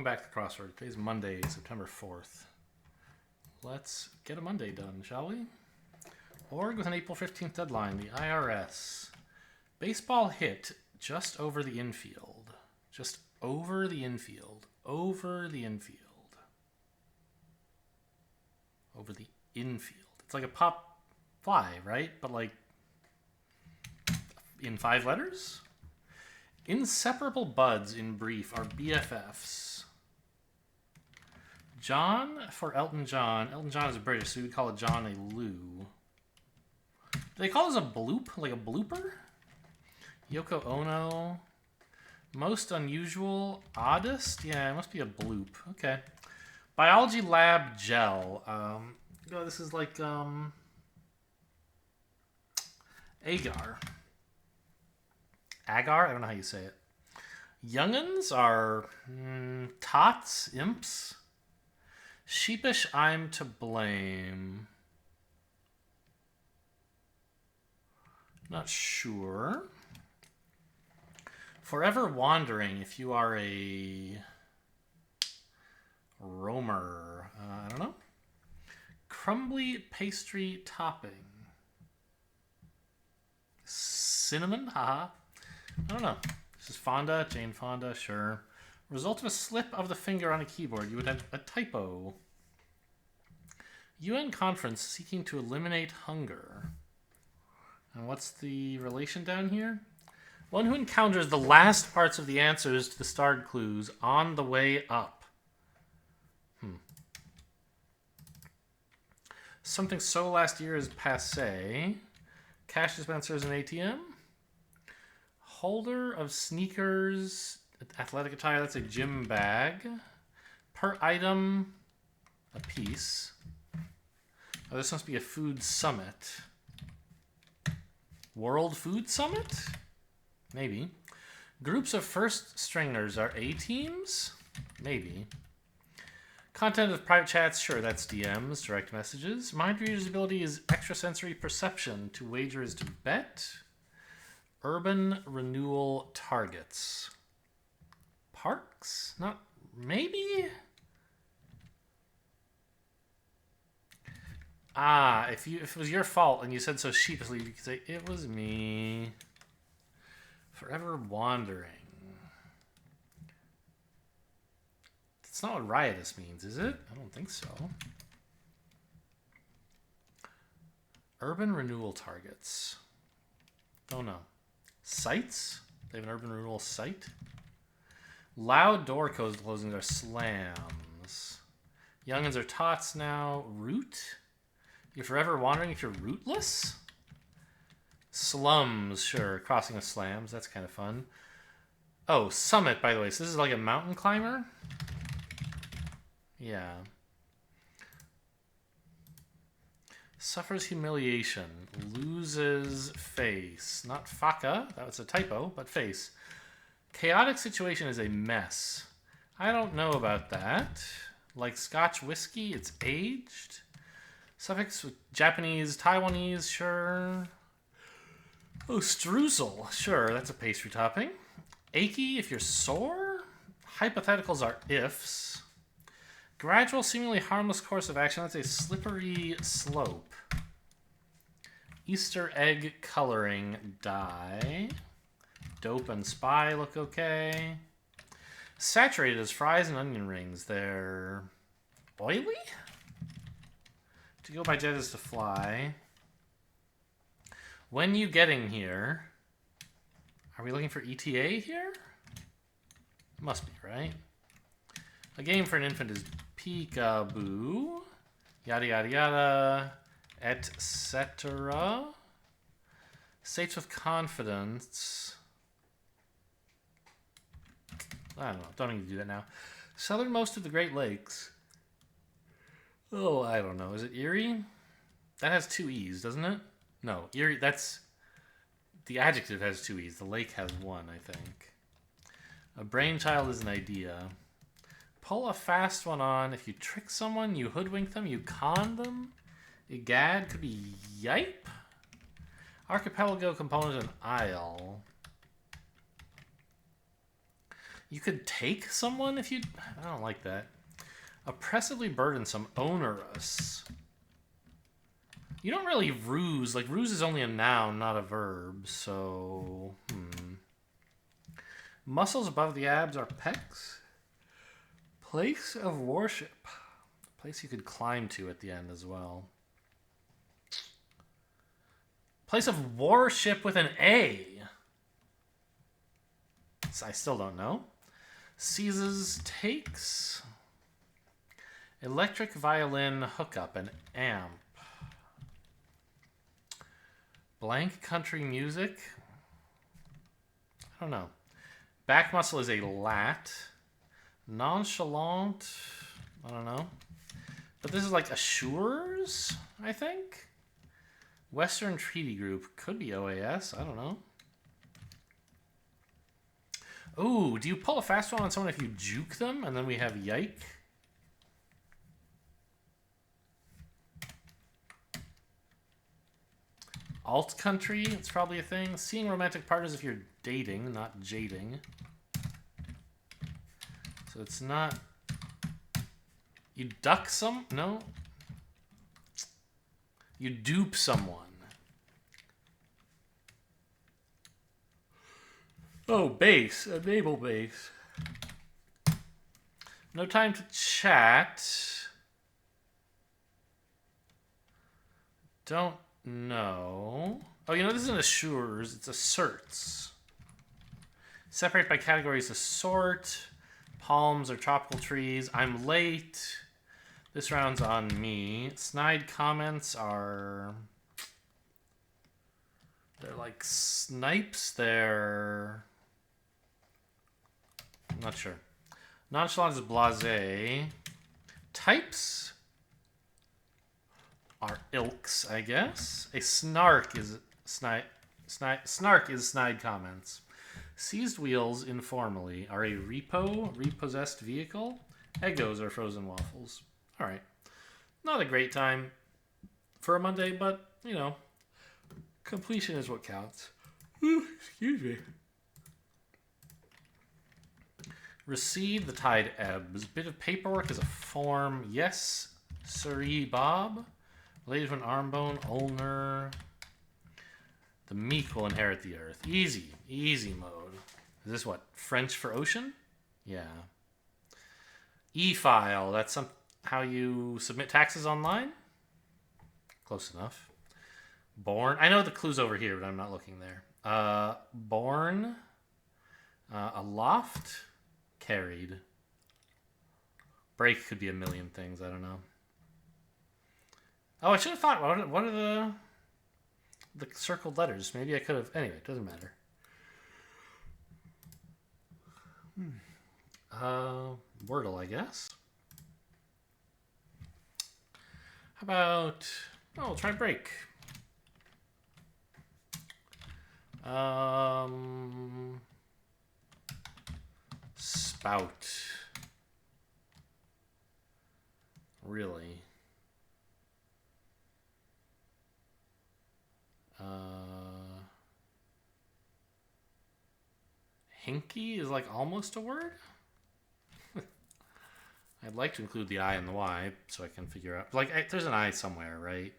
Welcome back to Crossword. Today's Monday, September 4th. Let's get a Monday done, shall we? Org with an April 15th deadline, the IRS. Baseball hit just over the infield. Just over the infield. Over the infield. Over the infield. It's like a pop fly, right? But like in 5 letters? Inseparable buds in brief are BFFs. John for Elton John. Elton John is British, so we would call it John a Lou. Do they call this a bloop? Like a blooper? Yoko Ono. Most unusual. Oddest? Yeah, it must be a bloop. Okay. Biology lab gel. This is like agar. Agar? I don't know how you say it. Young'uns are tots, imps. Sheepish, I'm to blame. Not sure. Forever wandering if you are a roamer. I don't know. Crumbly pastry topping. Cinnamon? Haha. I don't know. This is Fonda, Jane Fonda, sure. Result of a slip of the finger on a keyboard. You would have a typo. UN conference seeking to eliminate hunger. And what's the relation down here? One who encounters the last parts of the answers to the starred clues on the way up. Something so last year is passé. Cash dispensers and ATM. Holder of sneakers, athletic attire, that's a gym bag. Per item, a piece. Oh, this must be a food summit. World Food Summit? Maybe. Groups of first stringers are A-teams? Maybe. Content of private chats, sure, that's DMs, direct messages. Mind reader's ability is extrasensory perception. To wager is to bet. Urban renewal targets. Parks? Not maybe? If it was your fault and you said so sheepishly, you could say, it was me. Forever wandering. That's not what riotous means, is it? I don't think so. Urban renewal targets. Don't know. Sites? They have an urban renewal site. Loud door closings are slams. Young'uns are tots now. Root? You're forever wandering if you're rootless? Slums, sure. Crossing of slams. That's kind of fun. Oh, summit, by the way. So this is like a mountain climber? Yeah. Suffers humiliation. Loses face. Not faka. That was a typo, but face. Chaotic situation is a mess. I don't know about that. Like Scotch whiskey, it's aged. Suffix with Japanese, Taiwanese, sure. Oh, streusel. Sure, that's a pastry topping. Achy if you're sore. Hypotheticals are ifs. Gradual, seemingly harmless course of action. That's a slippery slope. Easter egg coloring dye. Dope and spy look okay. Saturated as fries and onion rings. They're oily? To go by jet is to fly. When you getting here? Are we looking for ETA here? Must be, right? A game for an infant is peekaboo. Yada yada yada. Etc. States with confidence. I don't know. Don't need to do that now. Southernmost of the Great Lakes. Oh, I don't know. Is it Erie? That has 2 E's, doesn't it? No, Erie, that's... The adjective has 2 E's. The lake has 1, I think. A brainchild is an idea. Pull a fast one on. If you trick someone, you hoodwink them, you con them. Egad could be yipe. Archipelago component an isle. You could take someone if you... I don't like that. Oppressively burdensome, onerous. You don't really ruse. Like, ruse is only a noun, not a verb. So, Muscles above the abs are pecs. Place of worship. Place you could climb to at the end as well. Place of warship with an A. I still don't know. Seizes, takes. Electric violin hookup, an amp. Blank country music. I don't know. Back muscle is a lat. Nonchalant. I don't know. But this is like Assures, I think. Western Treaty Group. Could be OAS. I don't know. Ooh, do you pull a fast one on someone if you juke them? And then we have yike. Alt country, it's probably a thing. Seeing romantic partners if you're dating, not jading. So it's not... You duck some... No. You dupe someone. Oh, base. Enable base. No time to chat. Don't know. Oh, you know, this isn't assures. It's asserts. Separate by categories assort. Palms or tropical trees. I'm late. This round's on me. Snide comments are... They're like snipes. They're... I'm not sure. Nonchalant is blasé. Types are ilks, I guess. A snark is snark is snide comments. Seized wheels informally are a repo, repossessed vehicle. Eggos are frozen waffles. All right. Not a great time for a Monday, but, you know, completion is what counts. Ooh, excuse me. Recede, the tide ebbs. Bit of paperwork is a form. Yes, sirree, Bob. Related to an arm bone, ulnar. The meek will inherit the earth. Easy, easy mode. Is this what, French for ocean? Yeah. E-file, that's how you submit taxes online? Close enough. Born, I know the clue's over here, but I'm not looking there. Born, aloft, carried. Break could be a million things, I don't know. Oh, I should have thought, what are the circled letters? Maybe I could have, anyway, it doesn't matter. Wordle, I guess. How about, oh, we'll try break. Spout. Really? Hinky is like almost a word? I'd like to include the I and the Y so I can figure out. Like, there's an I somewhere, right?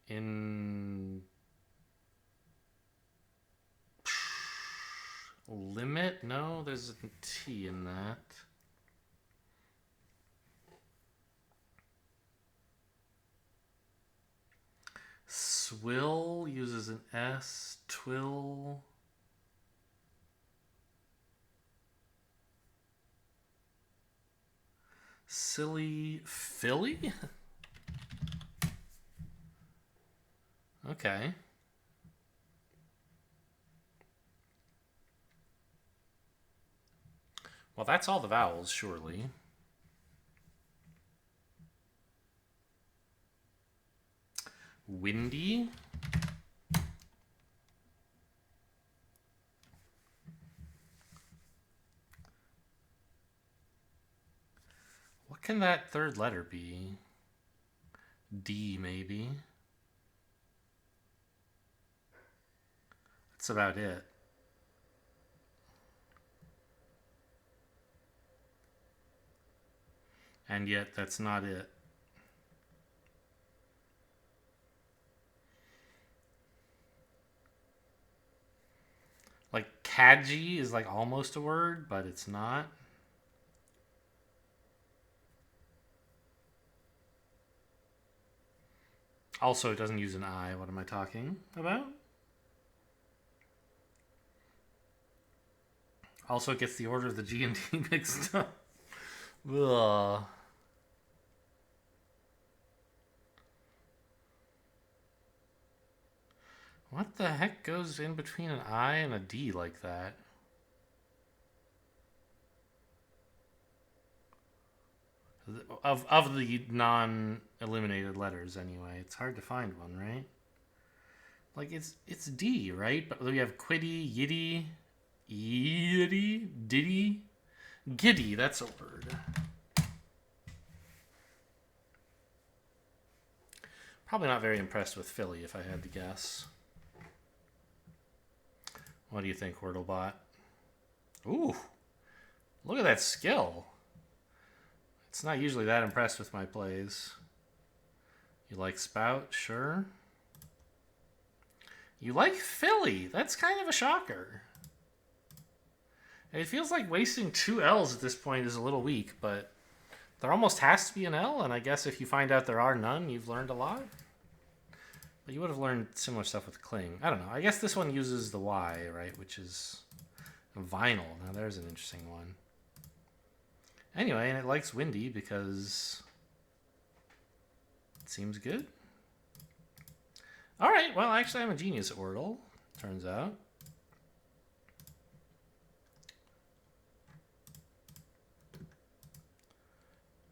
In... Limit? No, there's a T in that. Swill uses an S. Twill. Silly Philly? Okay. Well, that's all the vowels, surely. Windy. What can that third letter be? D, maybe. That's about it. And yet that's not it. Like Kaji is like almost a word, but it's not. Also, it doesn't use an I. What am I talking about? Also, it gets the order of the G and D mixed up. Ugh. What the heck goes in between an I and a D like that? Of the non-eliminated letters, anyway. It's hard to find one, right? Like, it's D, right? But we have quiddy, yiddy, yiddy, diddy. Giddy, that's a word. Probably not very impressed with Philly, if I had to guess. What do you think, Wordlebot? Ooh, look at that skill. It's not usually that impressed with my plays. You like Spout? Sure. You like Philly? That's kind of a shocker. It feels like wasting 2 L's at this point is a little weak, but there almost has to be an L, and I guess if you find out there are none, you've learned a lot. But you would have learned similar stuff with Cling. I don't know. I guess this one uses the Y, right, which is vinyl. Now there's an interesting one. Anyway, and it likes windy because it seems good. All right, well, actually, I'm a genius at Wordle, turns out.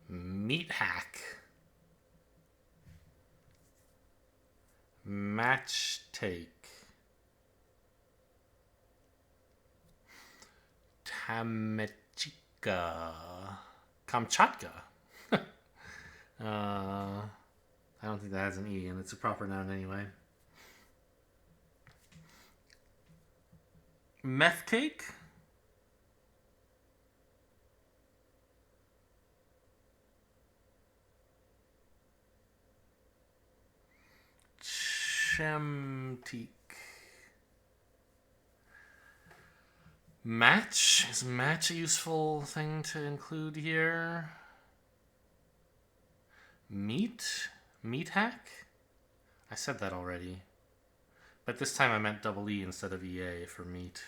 Meat hack. Match take. Kamchatka. I don't think that has an E, and it's a proper noun anyway. Meth cake. Shamtique. Match? Is match a useful thing to include here? Meat? Meat hack? I said that already. But this time I meant double E instead of EA for meat.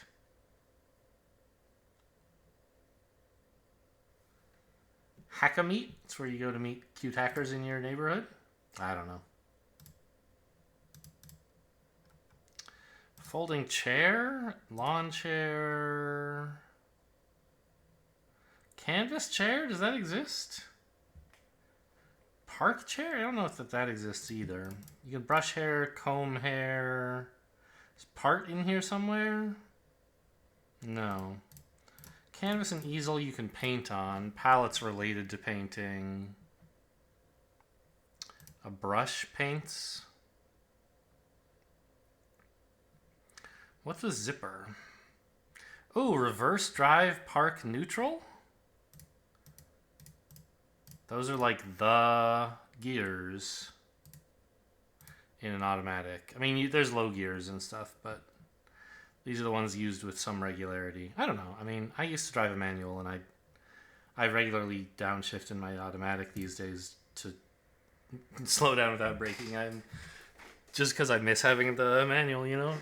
Hack-a-meet? It's where you go to meet cute hackers in your neighborhood? I don't know. Folding chair? Lawn chair? Canvas chair? Does that exist? Park chair? I don't know if that exists either. You can brush hair, comb hair. Is part in here somewhere? No. Canvas and easel you can paint on. Palettes related to painting. A brush paints. What's a zipper? Oh, reverse drive park neutral? Those are like the gears in an automatic. I mean, there's low gears and stuff, but these are the ones used with some regularity. I don't know. I mean, I used to drive a manual, and I regularly downshift in my automatic these days to slow down without braking. Just because I miss having the manual, you know.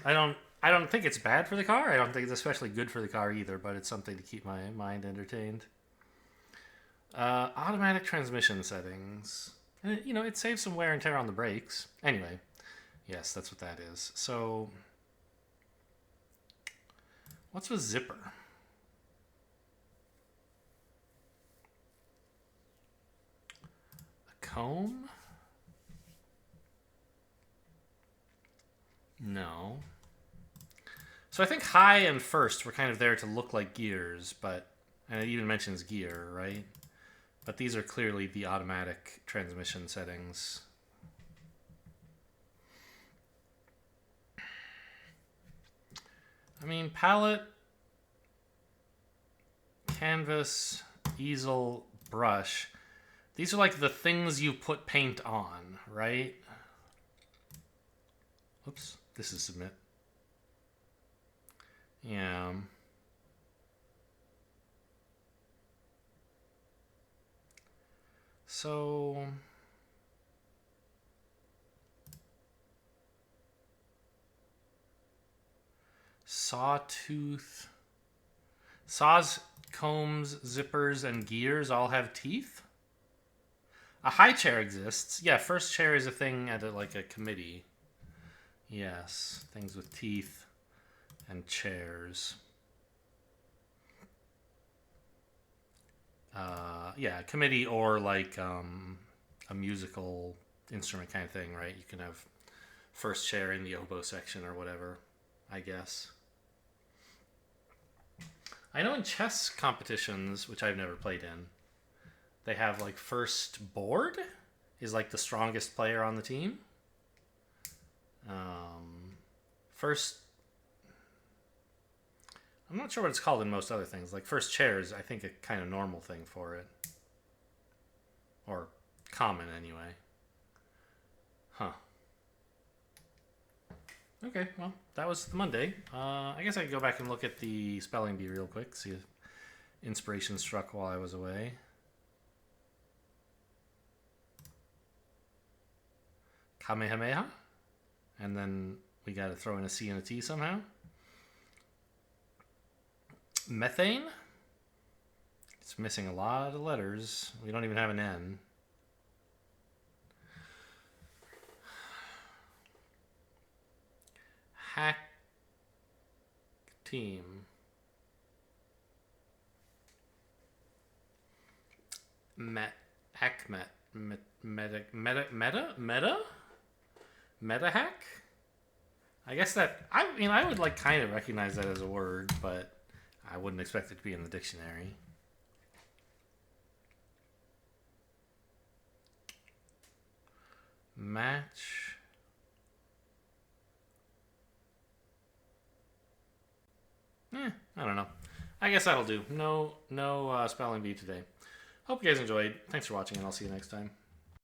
I don't think it's bad for the car. I don't think it's especially good for the car either, but it's something to keep my mind entertained. Automatic transmission settings. And, you know, it saves some wear and tear on the brakes. Anyway, yes, that's what that is. So, what's with zipper? A comb? No. So I think high and first were kind of there to look like gears, but, and it even mentions gear, right? But these are clearly the automatic transmission settings. I mean, palette, canvas, easel, brush. These are like the things you put paint on, right? Oops, this is submit. Yeah. So sawtooth, saws, combs, zippers, and gears all have teeth. A high chair exists. Yeah, first chair is a thing at like a committee. Yes, things with teeth and chairs. Yeah, committee or like a musical instrument kind of thing, right? You can have first chair in the oboe section or whatever, I guess. I know in chess competitions, which I've never played in, they have like first board is like the strongest player on the team. First, I'm not sure what it's called in most other things. Like first chair is, I think, a kind of normal thing for it. Or common, anyway. Huh. Okay, well, that was the Monday. I guess I could go back and look at the spelling bee real quick, see if inspiration struck while I was away. Kamehameha. And then we got to throw in a C and a T somehow. Methane. It's missing a lot of letters. We don't even have an N. Hack team. Meta hack? I guess that, I mean, I would like kind of recognize that as a word, but I wouldn't expect it to be in the dictionary. Match. I don't know. I guess that'll do. No spelling bee today. Hope you guys enjoyed. Thanks for watching, and I'll see you next time.